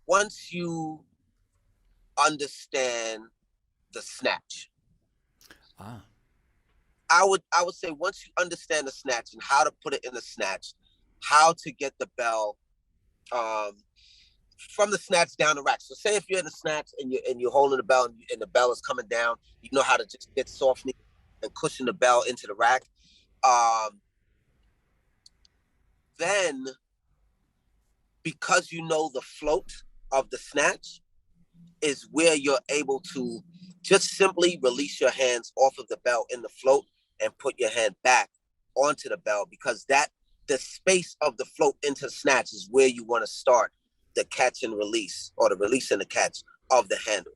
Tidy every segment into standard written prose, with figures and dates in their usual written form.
once you understand the snatch, Ah, I would say once you understand the snatch and how to put it in the snatch, how to get the bell um, from the snatch down the rack. So say if you're in the snatch and you're holding the bell and the bell is coming down, you know how to just get softly and cushion the bell into the rack. Um, then because you know the float of the snatch is where you're able to just simply release your hands off of the bell in the float and put your hand back onto the bell, because that the space of the float into snatch is where you want to start the catch and release, or the release and the catch of the handle.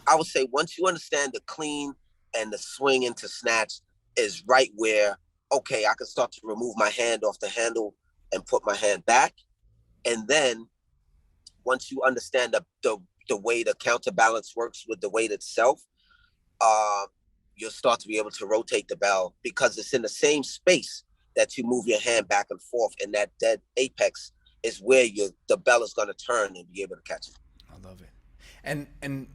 I would say once you understand the clean and the swing into snatch is right where, okay, I can start to remove my hand off the handle and put my hand back. And then once you understand the way the counterbalance works with the weight itself, uh, you'll start to be able to rotate the bell because it's in the same space that you move your hand back and forth, and that dead apex is where the bell is going to turn and be able to catch it. I love it. And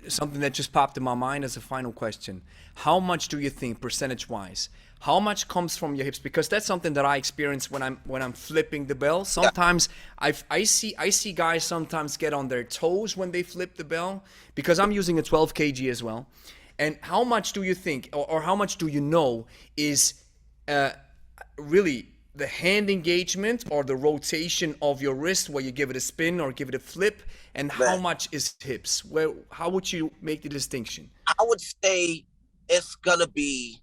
something that just popped in my mind as a final question: how much do you think, percentage wise, how much comes from your hips? Because that's something that I experience when I'm flipping the bell. Yeah, Sometimes I see guys sometimes get on their toes when they flip the bell, because I'm using a 12 kg as well. And how much do you think, or how much do you know is uh, really the hand engagement or the rotation of your wrist, where you give it a spin or give it a flip, and how man. much is hips? Where, how would you make the distinction? I would say it's gonna be,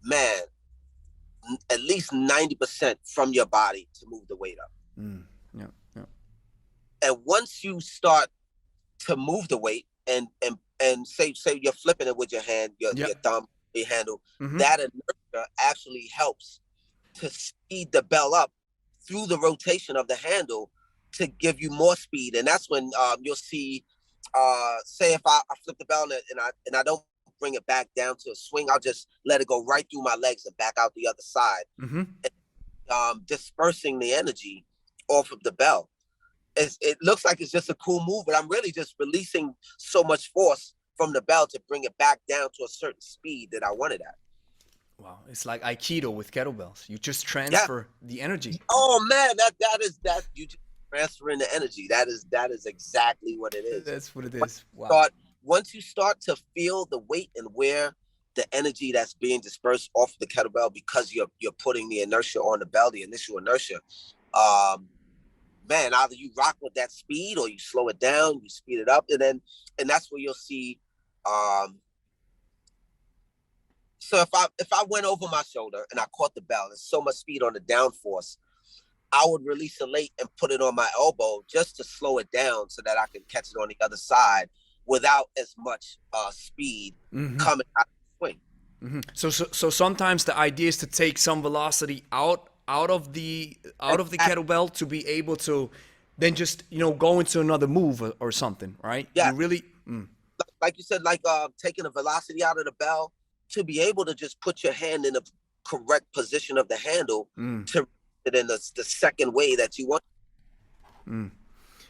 man, at least 90% from your body to move the weight up. Mm, yeah, yeah. And once you start to move the weight and say you're flipping it with your hand, your Yep. thumb, your handle, Mm-hmm. that inertia actually helps to speed the bell up through the rotation of the handle to give you more speed. And that's when you'll see, say if I flip the bell and I don't bring it back down to a swing, I'll just let it go right through my legs and back out the other side, Mm-hmm. dispersing the energy off of the bell. It looks like it's just a cool move, but I'm really just releasing so much force from the bell to bring it back down to a certain speed that I wanted at. Wow, it's like Aikido with kettlebells. You just Yeah. transfer the energy. Oh man, that you just transferring the energy. That is exactly what it is. That's what it Once is. you Wow. start, once you start to feel the weight and where the energy that's being dispersed off the kettlebell, because you're putting the inertia on the bell, the initial inertia. Um, Man, either you rock with that speed or you slow it down, you speed it up, and that's where you'll see. Um, so if I went over my shoulder and I caught the bell, there's so much speed on the downforce, I would release it late and put it on my elbow just to slow it down so that I can catch it on the other side without as much speed Mm-hmm. coming out of the swing. Mm-hmm. So sometimes the idea is to take some velocity out of the Exactly. kettlebell to be able to then just go into another move, or something, right? Yeah, You really. like you said, like taking the velocity out of the bell to be able to just put your hand in the correct position of the handle Mm. to it in the second way that you want.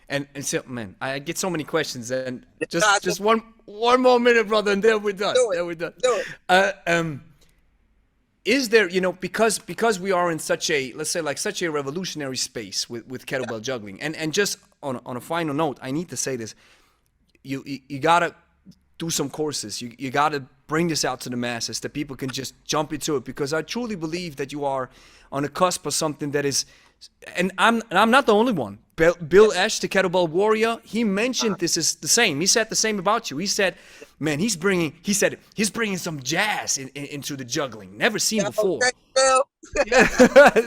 And so, man, I get so many questions, and just Nah, just one more minute, brother, and then we're done. do it, Then we're done. do it. Uh, um, is there, because we are in such a, let's say, like, such a revolutionary space with Yeah, kettlebell juggling, and just on a final note, I need to say this: you gotta do some courses. You gotta bring this out to the masses, that people can just jump into it, because I truly believe that you are on the cusp of something that is, and I'm not the only one. Bill yes, Esch, the kettlebell warrior, he mentioned uh, this is the same. He said the same about you. He said, man, he's bringing some jazz into the juggling, never seen yeah, before. okay, Bill. Yeah,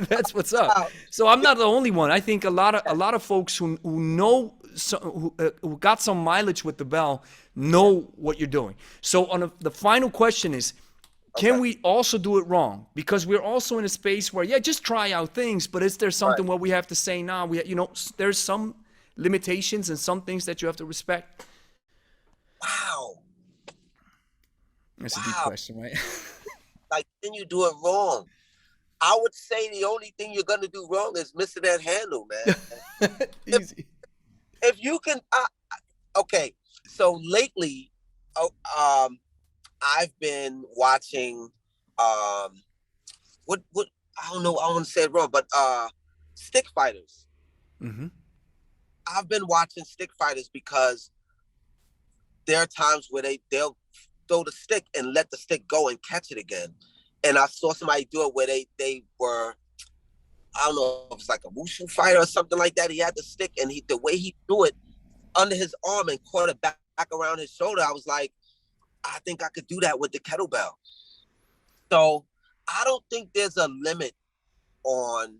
that's what's up. Wow. So I'm not the only one. I think a lot of folks who know, who got some mileage with the bell, Yeah. know what you're doing. So the final question is, can Okay. we also do it wrong? Because we're also in a space where, yeah, just try out things, but is there Right. something where we have to say, nah, there's some limitations and some things that you have to respect? Wow. That's a deep Wow. question, right? Like, then you do it wrong. I would say the only thing you're gonna do wrong is missing that handle, man. Easy. if you can, okay. So lately, oh, I've been watching, what I don't know. I want to say it wrong, but stick fighters. Mm-hmm. I've been watching stick fighters because there are times where they'll throw the stick and let the stick go and catch it again. And I saw somebody do it where they were, I don't know if it's like a wushu fighter or something like that. He had the stick and the way he threw it under his arm and caught it back around his shoulder. I was like, I think I could do that with the kettlebell. So I don't think there's a limit on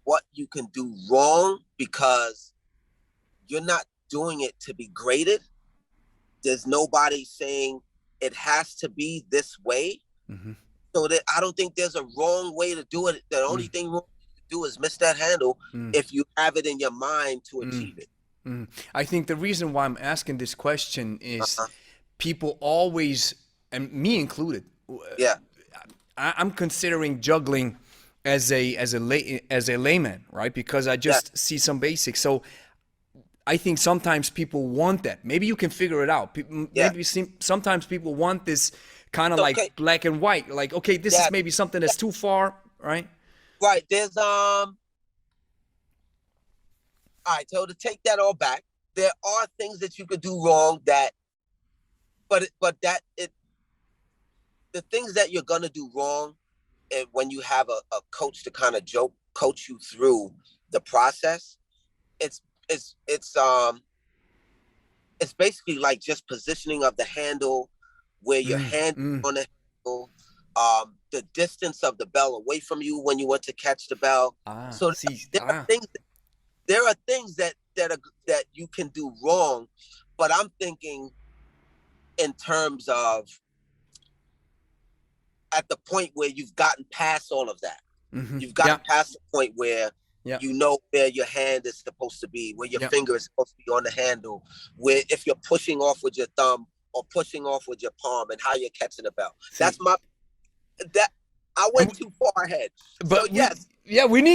what you can do wrong because you're not doing it to be graded. There's nobody saying it has to be this way. Mm-hmm. So that I don't think there's a wrong way to do it. The only thing wrong you can do is miss that handle if you have it in your mind to achieve it. I think the reason why I'm asking this question is Uh-huh. people always, and me included, Yeah. I'm considering juggling as a layman, right? Because I Yeah. just see some basics. So I think sometimes people want that. Maybe you can figure it out. Yeah. Maybe sometimes people want this kind of Okay. like black and white. Like, okay, this Yeah. is maybe something that's too far, right? Right. There's all right, so to take that all back, there are things that you could do wrong but the things that you're gonna do wrong, and when you have a coach to kind of coach you through the process, it's it's it's um it's basically like just positioning of the handle, where your hand on the handle, the distance of the bell away from you when you went to catch the bell. So there are things that you can do wrong, but I'm thinking in terms of at the point where you've gotten past all of that. You've gotten past the point where you know where your hand is supposed to be, where your finger is supposed to be on the handle, where if you're pushing off with your thumb or pushing off with your palm and how you're catching the bell. That's my that I went too far ahead. So But yes. we need